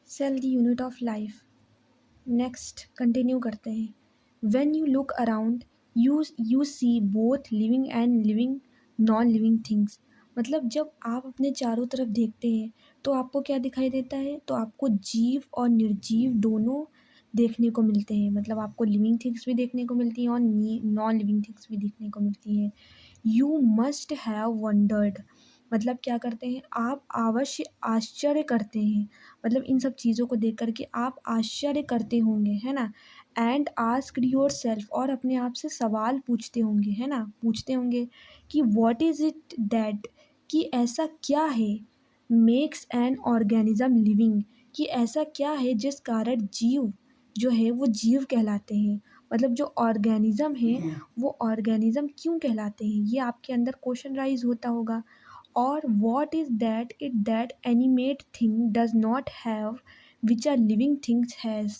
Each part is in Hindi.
Cell the unit of life. Next continue करते हैं। When you look around you see both living and living non living things. मतलब जब आप अपने चारों तरफ देखते हैं तो आपको क्या दिखाई देता है? तो आपको जीव और निर्जीव दोनों देखने को मिलते हैं। मतलब आपको लिविंग थिंग्स भी देखने को मिलती हैं और नॉन लिविंग थिंग्स भी देखने को मिलती हैं। You must have wondered. मतलब क्या करते हैं? आप अवश्य आश्चर्य करते हैं। मतलब इन सब चीज़ों को देख कर के आप आश्चर्य करते होंगे, है ना? एंड आस्क्ड योरसेल्फ, और अपने आप से सवाल पूछते होंगे, है ना? पूछते होंगे कि व्हाट इज़ इट दैट, कि ऐसा क्या है मेक्स एन ऑर्गेनिज्म लिविंग, कि ऐसा क्या है जिस कारण जीव जो है वो जीव कहलाते हैं। मतलब जो ऑर्गेनिज्म है वो ऑर्गेनिज्म क्यों कहलाते हैं, ये आपके अंदर क्वेश्चन राइज होता होगा। और what is that it that animate thing does not have which are living things has.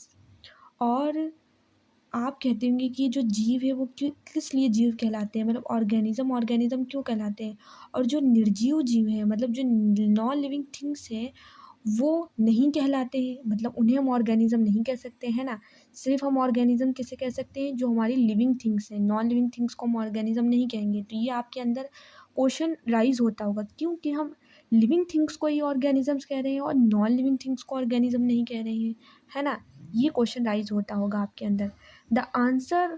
और आप कहते होंगे कि जो जीव है वो क्यों, किस लिए जीव कहलाते हैं, मतलब ऑर्गेनिज्म ऑर्गेनिज्म क्यों कहलाते हैं। और जो निर्जीव जीव हैं, मतलब जो नॉन लिविंग थिंग्स हैं, वो नहीं कहलाते हैं। मतलब उन्हें हम ऑर्गेनिज्म नहीं कह सकते, है ना? सिर्फ हम ऑर्गेनिज्म किसे कह सकते हैं? जो हमारी लिविंग थिंग्स हैं। नॉन लिविंग थिंग्स को हम ऑर्गेनिज्म नहीं कहेंगे। तो ये आपके अंदर क्वेश्चन राइज होता होगा, क्योंकि हम लिविंग थिंग्स को ही ऑर्गेनिजम्स कह रहे हैं और नॉन लिविंग थिंग्स को ऑर्गेनिज्म नहीं कह रहे हैं, है ना? ये क्वेश्चन राइज होता होगा आपके अंदर। The answer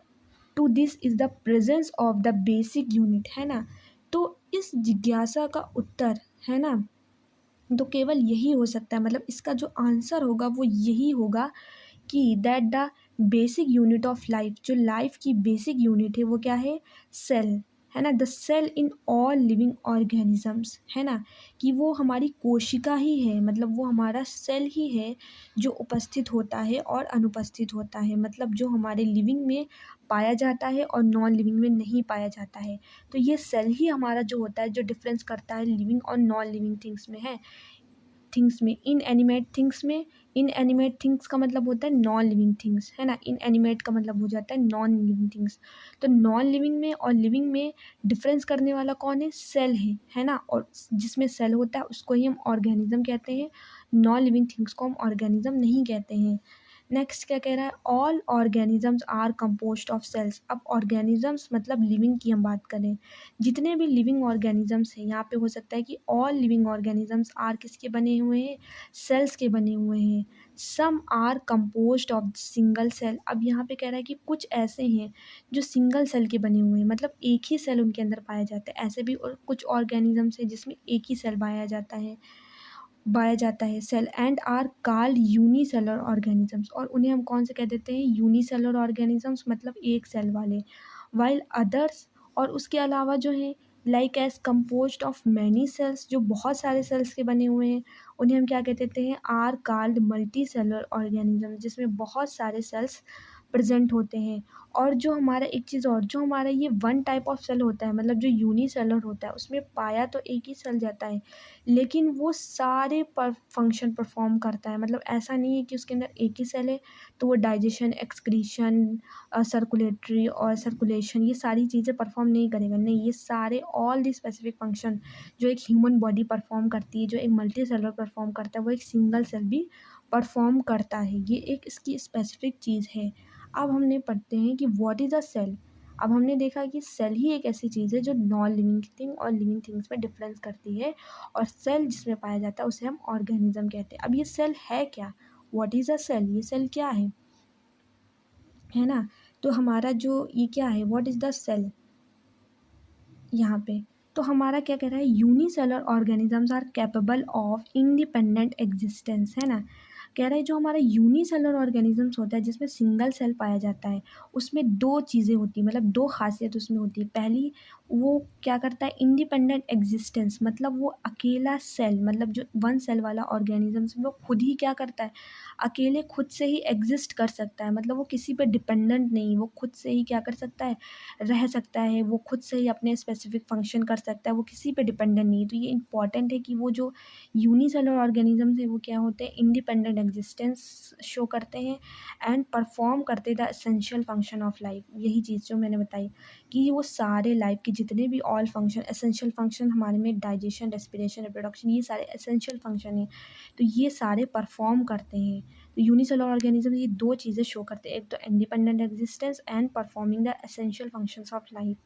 to this is the presence of the basic unit, है ना? तो इस जिज्ञासा का उत्तर, है ना, तो केवल यही हो सकता है। मतलब इसका जो आंसर होगा वो यही होगा कि that the basic unit of life, जो लाइफ की बेसिक यूनिट है वो क्या है? सेल, है ना? The cell in all living organisms, है ना? कि वो हमारी कोशिका ही है। मतलब वो हमारा सेल ही है जो उपस्थित होता है और अनुपस्थित होता है। मतलब जो हमारे लिविंग में पाया जाता है और नॉन लिविंग में नहीं पाया जाता है। तो ये सेल ही हमारा जो होता है, जो डिफरेंस करता है लिविंग और नॉन लिविंग थिंग्स में है, थिंग्स में, इनएनिमेट थिंग्स में। इनएनिमेट थिंग्स का मतलब होता है नॉन लिविंग थिंग्स, है ना? इनएनिमेट का मतलब हो जाता है नॉन लिविंग थिंग्स। तो नॉन लिविंग में और लिविंग में डिफरेंस करने वाला कौन है? सेल है ना? और जिसमें सेल होता है उसको ही हम ऑर्गेनिज्म कहते हैं। नॉन लिविंग थिंग्स को हम ऑर्गेनिज्म नहीं कहते हैं। नेक्स्ट क्या कह रहा है? All organisms are composed of cells. अब ऑर्गेनिजम्स मतलब लिविंग की हम बात करें, जितने भी लिविंग ऑर्गेनिजम्स हैं, यहाँ पे हो सकता है कि ऑल लिविंग ऑर्गेनिजम्स आर किसके बने हुए हैं? सेल्स के बने हुए हैं। Some are composed of single cell. अब यहाँ पे कह रहा है कि कुछ ऐसे हैं जो सिंगल सेल के बने हुए हैं, मतलब एक ही सेल उनके अंदर पाया जाता है। ऐसे भी और कुछ ऑर्गेनिजम्स हैं जिसमें एक ही सेल पाया जाता है cell, and are called unicellular organisms. और उन्हें हम कौन से कह देते हैं? यूनिसेलर ऑर्गेनिजम्स, मतलब एक सेल वाले। वाइल अदर्स, और उसके अलावा जो है like as composed of many cells, जो बहुत सारे सेल्स के बने हुए हैं, उन्हें हम क्या कह देते हैं? Are called multi cellular organism, जिसमें बहुत सारे सेल्स प्रेजेंट होते हैं। और जो हमारा एक चीज़ और, जो हमारा ये वन टाइप ऑफ सेल होता है, मतलब जो यूनिसेलर होता है, उसमें पाया तो एक ही सेल जाता है, लेकिन वो सारे पर फंक्शन परफॉर्म करता है। मतलब ऐसा नहीं है कि उसके अंदर एक ही सेल है तो वो डाइजेशन, एक्सक्रीशन, सर्कुलेटरी और सर्कुलेशन ये सारी चीज़ें परफॉर्म नहीं करेगा। नहीं, ये सारे ऑल दी स्पेसिफिक फंक्शन जो एक ह्यूमन बॉडी परफॉर्म करती है, जो एक मल्टी सेलर परफॉर्म करता है, वो एक सिंगल सेल भी परफॉर्म करता है। ये एक इसकी स्पेसिफिक चीज़ है। अब हमने पढ़ते हैं कि व्हाट इज़ अ सेल। अब हमने देखा कि सेल ही एक ऐसी चीज़ है जो नॉन लिविंग थिंग और लिविंग थिंग्स में डिफरेंस करती है, और सेल जिसमें पाया जाता है उसे हम ऑर्गेनिज्म कहते हैं। अब ये सेल है क्या? व्हाट इज़ अ सेल, ये सेल क्या है ना? तो हमारा जो ये क्या है? व्हाट इज़ द सेल यहाँ पे, तो हमारा क्या कह रहा है? Unicellular organisms are capable of independent existence, है ना? कह रहा है जो हमारा यूनिसेलर ऑर्गेनिजम्स होता है जिसमें सिंगल सेल पाया जाता है, उसमें दो चीज़ें होती हैं, मतलब दो खासियत उसमें होती है। पहली, वो क्या करता है? इंडिपेंडेंट एग्जिस्टेंस, मतलब वो अकेला सेल, मतलब जो वन सेल वाला ऑर्गेनिजम्स वो खुद ही क्या करता है? अकेले खुद से ही एग्जिस्ट कर सकता है। मतलब वो किसी पे डिपेंडेंट नहीं, वो खुद से ही क्या कर सकता है? रह सकता है। वो खुद से ही अपने स्पेसिफिक फंक्शन कर सकता है, वो किसी पे डिपेंडेंट नहीं है। तो ये इंपॉर्टेंट है कि वो जो यूनिसेलर ऑर्गेनिजम्स है वो क्या होते हैं? इंडिपेंडेंट एग्जिस्टेंस शो करते हैं एंड परफॉर्म करते the essential function of life. यही चीज़ जो मैंने बताई कि वो सारे लाइफ के जितने भी ऑल फंक्शन, एसेंशियल फंक्शन हमारे में डाइजेशन, रेस्पिरेशन, रिप्रोडक्शन, ये सारे एसेंशियल फंक्शन हैं, तो ये सारे परफॉर्म करते हैं। तो यूनिसेलुलर ऑर्गेनिज्म ये दो चीज़ें शो करते हैं, एक तो independent existence and performing the essential functions of life.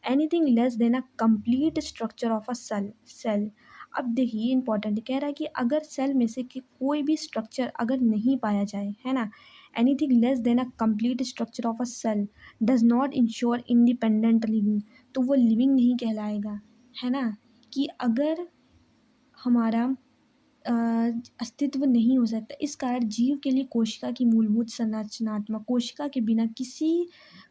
Anything less than a complete structure of a cell. अब देखिए इंपॉर्टेंट कह रहा है कि अगर सेल में से कि कोई भी स्ट्रक्चर अगर नहीं पाया जाए, है ना, anything less than a complete structure of a cell does not ensure independent living, तो वो लिविंग नहीं कहलाएगा, है ना। कि अगर हमारा अ, अस्तित्व नहीं हो सकता, इस कारण जीव के लिए कोशिका की मूलभूत संरचनात्मक, कोशिका के बिना किसी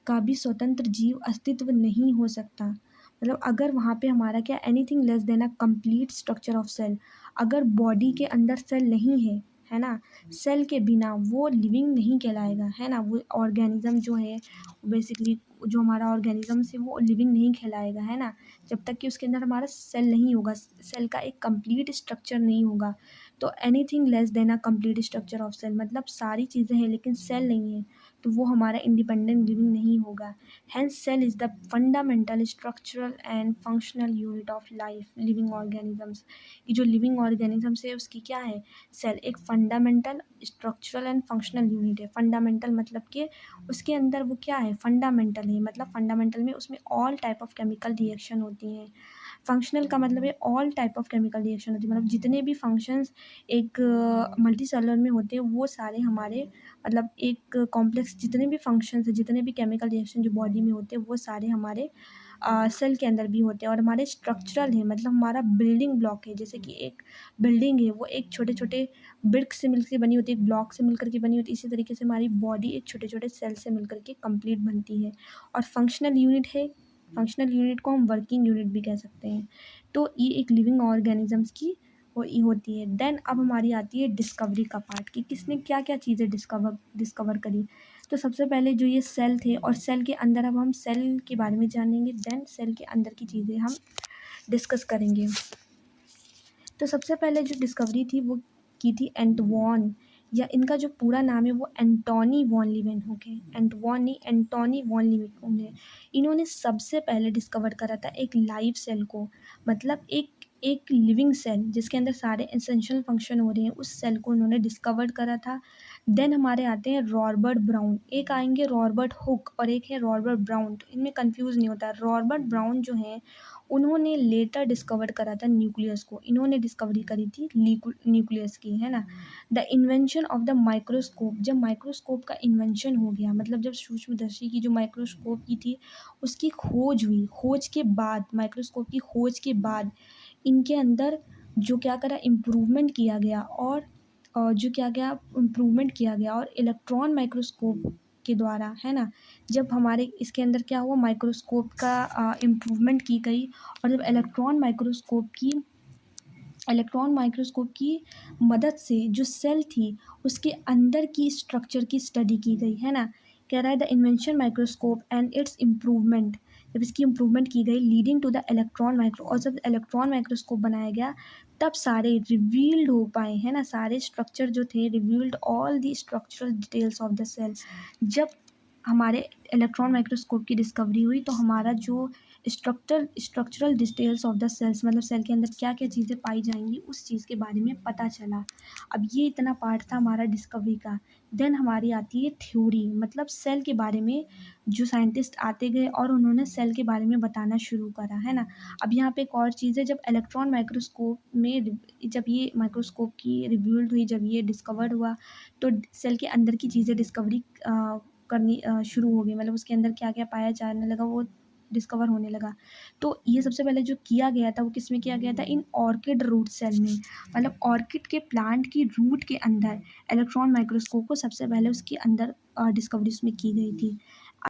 का भी स्वतंत्र जीव अस्तित्व नहीं हो सकता। मतलब अगर वहाँ पे हमारा क्या, anything less than a complete structure of cell, अगर बॉडी के अंदर सेल नहीं है ना, सेल के बिना वो लिविंग नहीं कहलाएगा, है ना। वो ऑर्गेनिज्म जो है बेसिकली, जो हमारा ऑर्गेनिज्म है वो लिविंग नहीं कहलाएगा, है ना, जब तक कि उसके अंदर हमारा सेल नहीं होगा, सेल का एक कंप्लीट स्ट्रक्चर नहीं होगा। तो anything less than a complete structure of cell, मतलब सारी चीज़ें हैं लेकिन सेल नहीं है, तो वो हमारा इंडिपेंडेंट लिविंग नहीं होगा। Hence cell is the fundamental structural and functional unit of life living organisms. ये जो लिविंग ऑर्गेनिजम्स है उसकी क्या है, सेल एक fundamental structural and functional unit है। फंडामेंटल मतलब कि उसके अंदर वो क्या है, फंडामेंटल है, मतलब फंडामेंटल में उसमें all type of chemical reaction होती हैं। फंक्शनल का मतलब है all type of chemical reaction होती है, मतलब जितने भी फंक्शंस एक मल्टी सेलुलर में होते हैं वो सारे हमारे, मतलब एक कॉम्प्लेक्स जितने भी फंक्शंस हैं, जितने भी केमिकल रिएक्शन जो बॉडी में होते हैं वो सारे हमारे सेल के अंदर भी होते हैं। और हमारे स्ट्रक्चरल है, मतलब हमारा बिल्डिंग ब्लॉक है, जैसे कि एक बिल्डिंग है वो एक छोटे छोटे ब्रिक्स से मिलकर बनी होती है, एक ब्लॉक से मिलकर के बनी होती है, इसी तरीके से हमारी बॉडी एक छोटे छोटे सेल से मिलकर के कंप्लीट बनती है। और फंक्शनल यूनिट है, फंक्शनल यूनिट को हम वर्किंग यूनिट भी कह सकते हैं। तो ये एक लिविंग ऑर्गेनिजम्स की होती है। देन अब हमारी आती है डिस्कवरी का पार्ट, कि किसने क्या क्या चीज़ें डिस्कवर करी। तो सबसे पहले जो ये सेल थे, और सेल के अंदर अब हम सेल के बारे में जानेंगे, देन सेल के अंदर की चीज़ें हम डिस्कस करेंगे। तो सबसे पहले जो डिस्कवरी थी वो की थी एंटवॉन, या इनका जो पूरा नाम है वो एंटोनी वॉन लीवेनहुक है। एंटवॉन नहीं, एंटोनी वॉन लीवेनहुक है। इन्होंने सबसे पहले डिस्कवर करा था एक लाइव सेल को, मतलब एक एक लिविंग सेल जिसके अंदर सारे एसेंशियल फंक्शन हो रहे हैं, उस सेल को उन्होंने डिस्कवर करा था। देन हमारे आते हैं रॉबर्ट ब्राउन, एक आएंगे रॉबर्ट हुक और एक है रॉबर्ट ब्राउन, तो इनमें कंफ्यूज नहीं होता। रॉबर्ट ब्राउन जो है उन्होंने लेटर डिस्कवर करा था न्यूक्लियस को, इन्होंने डिस्कवरी करी थी न्यूक्लियस की, है ना। The invention of the microscope, जब माइक्रोस्कोप का इन्वेंशन हो गया, मतलब जब सूक्ष्मदर्शी की जो माइक्रोस्कोप की थी उसकी खोज हुई, खोज के बाद, माइक्रोस्कोप की खोज के बाद इनके अंदर जो क्या करा, इम्प्रूवमेंट किया गया, और जो क्या गया, इम्प्रूवमेंट किया गया, और इलेक्ट्रॉन माइक्रोस्कोप के द्वारा, है ना, जब हमारे इसके अंदर क्या हुआ, माइक्रोस्कोप का इम्प्रूवमेंट की गई, और जब इलेक्ट्रॉन माइक्रोस्कोप की मदद से जो सेल थी उसके अंदर की स्ट्रक्चर की स्टडी की गई, है ना। कह रहा है the invention microscope and its improvement, जब इसकी इम्प्रूवमेंट की गई leading to the electron micro, और जब इलेक्ट्रॉन माइक्रोस्कोप बनाया गया तब सारे रिवील्ड हो पाए, है ना, सारे स्ट्रक्चर जो थे, revealed all the structural details of the cell. जब हमारे इलेक्ट्रॉन माइक्रोस्कोप की डिस्कवरी हुई तो हमारा जो structural details of the cells, मतलब सेल के अंदर क्या क्या चीज़ें पाई जाएंगी उस चीज़ के बारे में पता चला। अब ये इतना पार्ट था हमारा डिस्कवरी का। देन हमारी आती है थ्योरी, मतलब सेल के बारे में जो साइंटिस्ट आते गए और उन्होंने सेल के बारे में बताना शुरू करा, है ना। अब यहाँ पे एक और चीज़ है, जब इलेक्ट्रॉन माइक्रोस्कोप में जब ये माइक्रोस्कोप की रिव्यूल्ड हुई, जब ये डिस्कवर्ड हुआ, तो सेल के अंदर की चीज़ें डिस्कवरी करनी शुरू हो गई, मतलब उसके अंदर क्या क्या पाया जाने लगा वो डिस्कवर होने लगा। तो ये सबसे पहले जो किया गया था वो किस में किया गया था, इन ऑर्किड रूट सेल में, मतलब ऑर्किड के प्लांट की रूट के अंदर इलेक्ट्रॉन माइक्रोस्कोप को सबसे पहले उसके अंदर डिस्कवरी उसमें की गई थी।